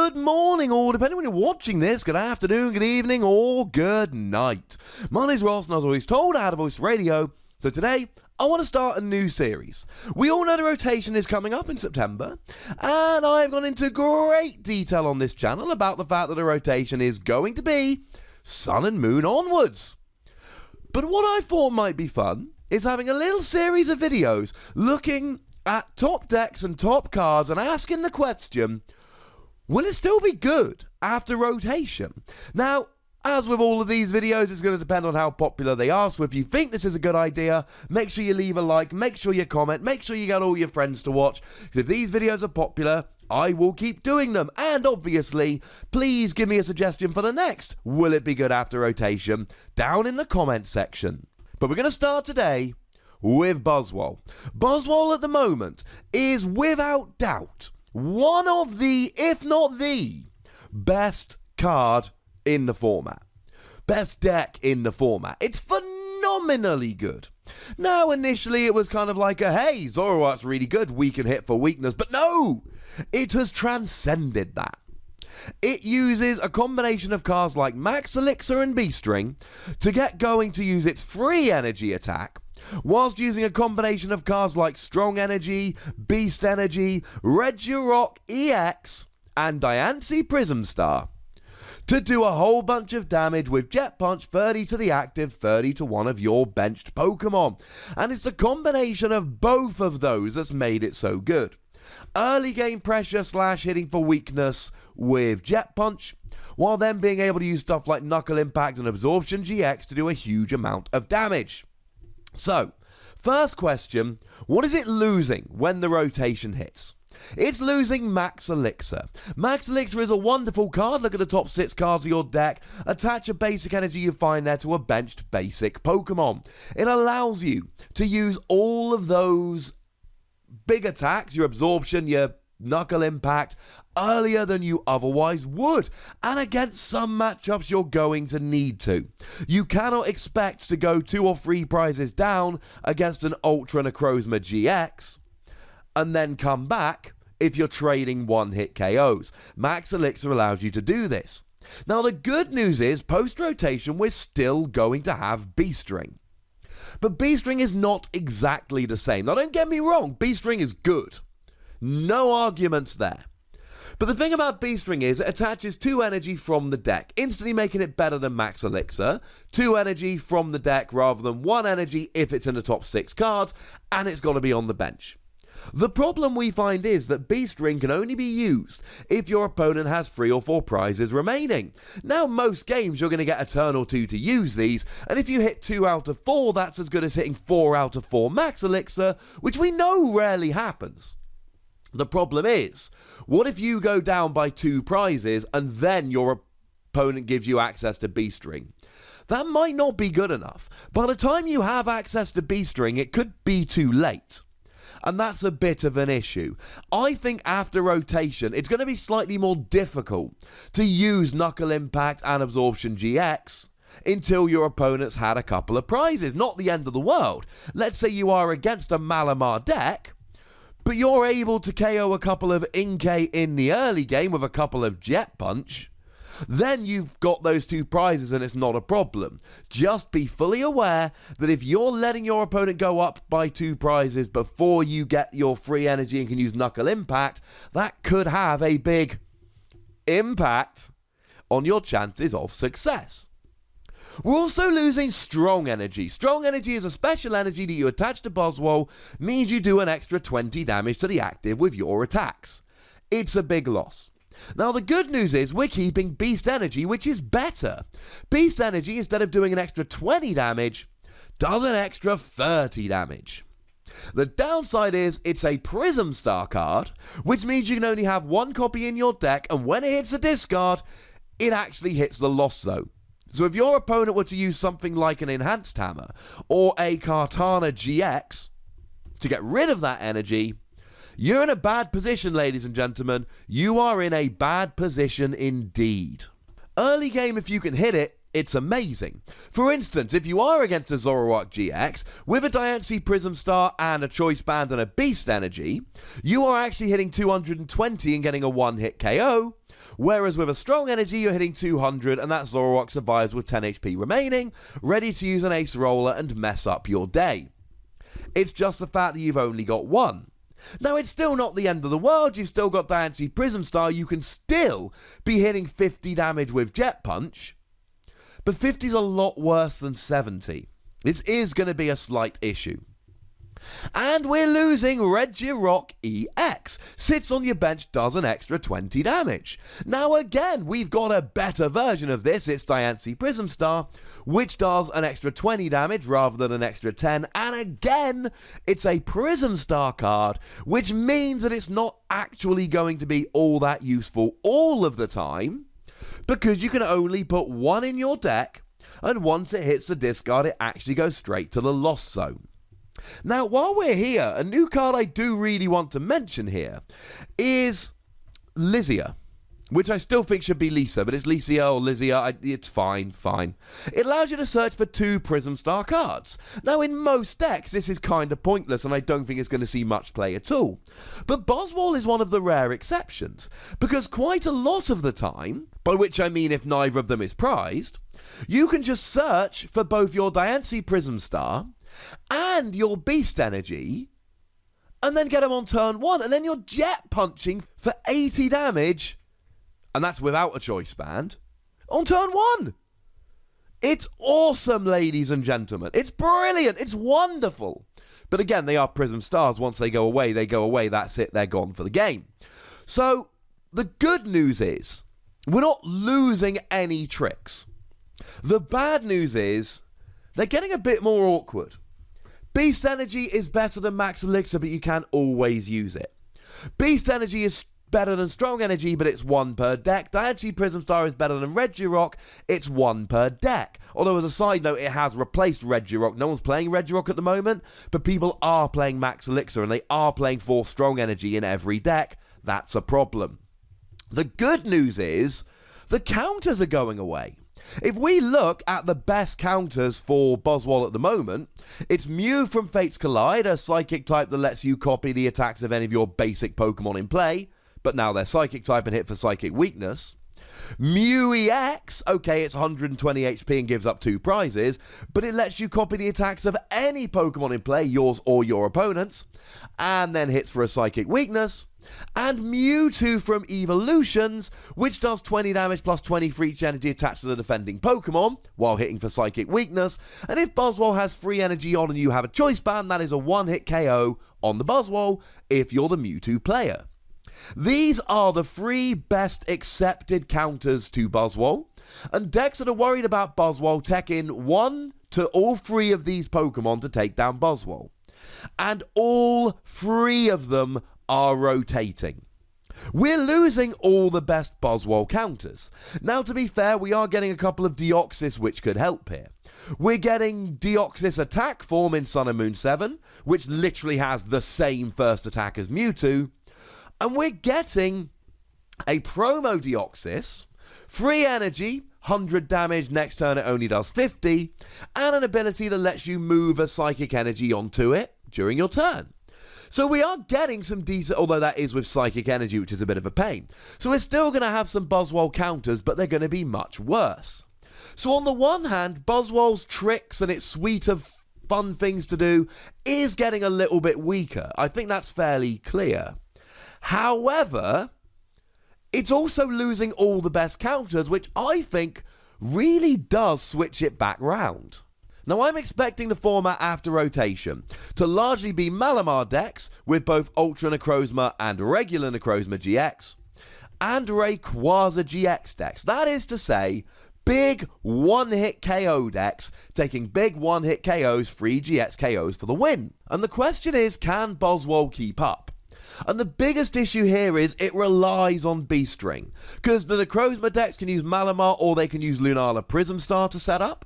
Good morning, or depending when you're watching this, good afternoon, good evening, or good night. My name's Ross, and as always told, I had a voice radio. So today, I want to start a new series. We all know the rotation is coming up in September, and I've gone into great detail on this channel about the fact that the rotation is going to be Sun and Moon onwards. But what I thought might be fun is having a little series of videos looking at top decks and top cards and asking the question, will it still be good after rotation? Now, as with all of these videos, it's going to depend on how popular they are, so if you think this is a good idea, make sure you leave a like, make sure you comment, make sure you get all your friends to watch, because if these videos are popular, I will keep doing them. And obviously, please give me a suggestion for the next Will It Be Good After Rotation down in the comment section. But we're going to start today with Buzzwole. Buzzwole at the moment is without doubt one of the, if not the, best card in the format. Best deck in the format. It's phenomenally good. Now, initially it was kind of like a, hey, Zoroark's really good, weak and hit for weakness, but no! It has transcended that. It uses a combination of cards like Max Elixir and B-String to get going to use its free energy attack, whilst using a combination of cards like Strong Energy, Beast Energy, Regirock EX, and Diancie Prism Star to do a whole bunch of damage with Jet Punch 30 to the active, 30 to one of your benched Pokemon. And it's the combination of both of those that's made it so good. Early game pressure / hitting for weakness with Jet Punch, while then being able to use stuff like Knuckle Impact and Absorption GX to do a huge amount of damage. So, first question, what is it losing when the rotation hits? It's losing Max Elixir. Max Elixir is a wonderful card. Look at the top 6 cards of your deck. Attach a basic energy you find there to a benched basic Pokemon. It allows you to use all of those big attacks, your Absorption, your Knuckle Impact, earlier than you otherwise would, and against some matchups you're going to need to. You cannot expect to go 2 or 3 prizes down against an Ultra Necrozma GX and then come back if you're trading one-hit KOs. Max Elixir allows you to do this. Now, the good news is, post-rotation, we're still going to have B-String. But B-String is not exactly the same. Now, don't get me wrong, B-String is good. No arguments there. But the thing about B-String is it attaches 2 energy from the deck, instantly making it better than Max Elixir. 2 energy from the deck rather than 1 energy if it's in the top 6 cards, and it's got to be on the bench. The problem we find is that B-String can only be used if your opponent has 3 or 4 prizes remaining. Now, most games you're going to get a turn or 2 to use these, and if you hit 2 out of 4, that's as good as hitting 4 out of 4 Max Elixir, which we know rarely happens. The problem is, what if you go down by 2 prizes and then your opponent gives you access to B-String? That might not be good enough. By the time you have access to B-String, it could be too late. And that's a bit of an issue. I think after rotation, it's going to be slightly more difficult to use Knuckle Impact and Absorption GX until your opponent's had a couple of prizes. Not the end of the world. Let's say you are against a Malamar deck, but you're able to KO a couple of Inkay in the early game with a couple of Jet Punch. Then you've got those 2 prizes and it's not a problem. Just be fully aware that if you're letting your opponent go up by 2 prizes before you get your free energy and can use Knuckle Impact, that could have a big impact on your chances of success. We're also losing Strong Energy. Strong Energy is a special energy that you attach to Buzzwole, means you do an extra 20 damage to the active with your attacks. It's a big loss. Now, the good news is we're keeping Beast Energy, which is better. Beast Energy, instead of doing an extra 20 damage, does an extra 30 damage. The downside is it's a Prism Star card, which means you can only have 1 copy in your deck, and when it hits a discard, it actually hits the lost zone. So if your opponent were to use something like an Enhanced Hammer or a Kartana GX to get rid of that energy, you're in a bad position, ladies and gentlemen. You are in a bad position indeed. Early game, if you can hit it, it's amazing. For instance, if you are against a Zoroark GX with a Diancie Prism Star and a Choice Band and a Beast Energy, you are actually hitting 220 and getting a one-hit KO, whereas with a Strong Energy you're hitting 200 and that Zoroark survives with 10 HP remaining, ready to use an Ace Roller and mess up your day. It's just the fact that you've only got one. Now, it's still not the end of the world. You've still got Diancie Prism Star. You can still be hitting 50 damage with Jet Punch, but 50 is a lot worse than 70. This is going to be a slight issue. And we're losing Regirock EX. Sits on your bench, does an extra 20 damage. Now again, we've got a better version of this. It's Diancie Prism Star, which does an extra 20 damage rather than an extra 10. And again, it's a Prism Star card, which means that it's not actually going to be all that useful all of the time, because you can only put one in your deck, and once it hits the discard, it actually goes straight to the Lost Zone. Now, while we're here, a new card I do really want to mention here is Lizia, which I still think should be Lisa, but it's Licia or Lizia, it's fine. It allows you to search for 2 Prism Star cards. Now, in most decks, this is kind of pointless, and I don't think it's going to see much play at all. But Buzzwole is one of the rare exceptions, because quite a lot of the time, by which I mean if neither of them is prized, you can just search for both your Diancie Prism Star and your Beast Energy, and then get them on turn 1, and then you're Jet Punching for 80 damage, and that's without a Choice Band, on turn 1. It's awesome, ladies and gentlemen. It's brilliant. It's wonderful. But again, they are Prism Stars. Once they go away, that's it. They're gone for the game. So the good news is we're not losing any tricks. The bad news is they're getting a bit more awkward. Beast Energy is better than Max Elixir, but you can always use it. Beast Energy is better than Strong Energy, but it's 1 per deck. Diancie Prism Star is better than Regirock, it's 1 per deck. Although, as a side note, it has replaced Regirock. No one's playing Regirock at the moment, but people are playing Max Elixir, and they are playing 4 Strong Energy in every deck. That's a problem. The good news is the counters are going away. If we look at the best counters for Buzzwole at the moment, it's Mew from Fate's Collide, a psychic type that lets you copy the attacks of any of your basic Pokemon in play, but now they're psychic type and hit for psychic weakness. Mew EX, okay, it's 120 HP and gives up 2 prizes, but it lets you copy the attacks of any Pokemon in play, yours or your opponent's, and then hits for a psychic weakness. And Mewtwo from Evolutions, which does 20 damage plus 20 for each energy attached to the defending Pokemon, while hitting for psychic weakness. And if Buzzwole has free energy on and you have a Choice Band, that is a one-hit KO on the Buzzwole if you're the Mewtwo player. These are the 3 best accepted counters to Buzzwole, and decks that are worried about Buzzwole tech in 1 to all 3 of these Pokemon to take down Buzzwole. And all 3 of them are rotating. We're losing all the best Buzzwole counters. Now, to be fair, we are getting a couple of Deoxys which could help here. We're getting Deoxys Attack Form in Sun and Moon 7, which literally has the same first attack as Mewtwo. And we're getting a promo Deoxys, free energy, 100 damage, next turn it only does 50, and an ability that lets you move a psychic energy onto it during your turn. So we are getting some decent, although that is with psychic energy, which is a bit of a pain. So we're still going to have some Buzzwole counters, but they're going to be much worse. So on the one hand, Buzzwole's tricks and its suite of fun things to do is getting a little bit weaker. I think that's fairly clear. However, it's also losing all the best counters, which I think really does switch it back round. Now, I'm expecting the format after rotation to largely be Malamar decks with both Ultra Necrozma and regular Necrozma GX, and Rayquaza GX decks. That is to say, big one-hit KO decks taking big one-hit KOs, free GX KOs for the win. And the question is, can Buzzwole keep up? And the biggest issue here is it relies on B-String, because the Necrozma decks can use Malamar or they can use Lunala Prism Star to set up.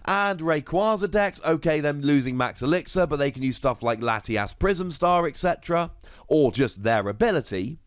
And Rayquaza decks, okay, them losing Max Elixir, but they can use stuff like Latias Prism Star, etc., or just their ability.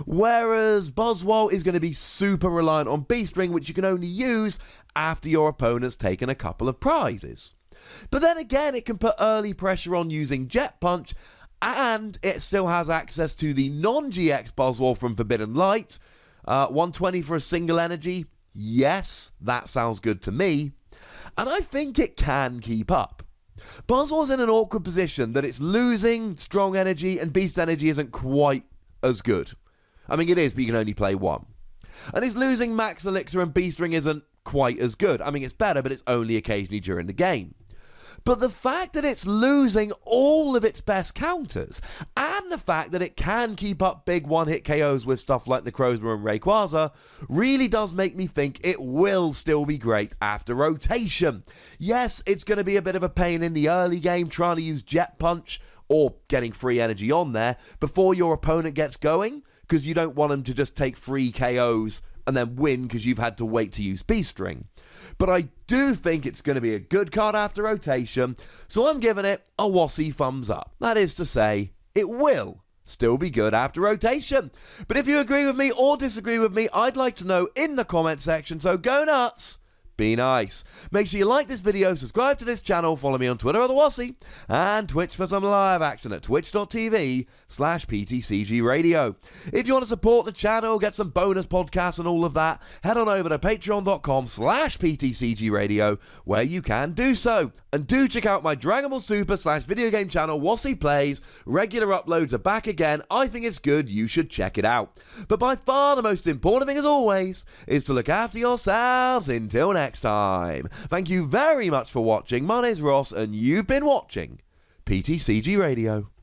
Whereas Buzzwole is going to be super reliant on Beast Ring, which you can only use after your opponent's taken a couple of prizes. But then again, it can put early pressure on using Jet Punch, and it still has access to the non-GX Buzzwole from Forbidden Light. 120 for a single energy. Yes, that sounds good to me. And I think it can keep up. Buzzwole's in an awkward position that it's losing strong energy and beast energy isn't quite as good. I mean, it is, but you can only play one. And it's losing max elixir and beast ring isn't quite as good. I mean, it's better, but it's only occasionally during the game. But the fact that it's losing all of its best counters, and the fact that it can keep up big one-hit KOs with stuff like Necrozma and Rayquaza, really does make me think it will still be great after rotation. Yes, it's going to be a bit of a pain in the early game trying to use Jet Punch, or getting free energy on there, before your opponent gets going, because you don't want them to just take free KOs and then win because you've had to wait to use Beast Ring. But I do think it's going to be a good card after rotation, so I'm giving it a Wassy thumbs up. That is to say, it will still be good after rotation. But if you agree with me or disagree with me, I'd like to know in the comment section, so go nuts! Be nice. Make sure you like this video, subscribe to this channel, follow me on Twitter at the Wassy, and Twitch for some live action at twitch.tv/PTCGRadio. If you want to support the channel, get some bonus podcasts and all of that, head on over to patreon.com/PTCGRadio, where you can do so. And do check out my Dragon Ball Super /video game channel, Wassy Plays. Regular uploads are back again. I think it's good, you should check it out. But by far the most important thing, as always, is to look after yourselves until next time. Thank you very much for watching. My name's Ross, and you've been watching PTCG Radio.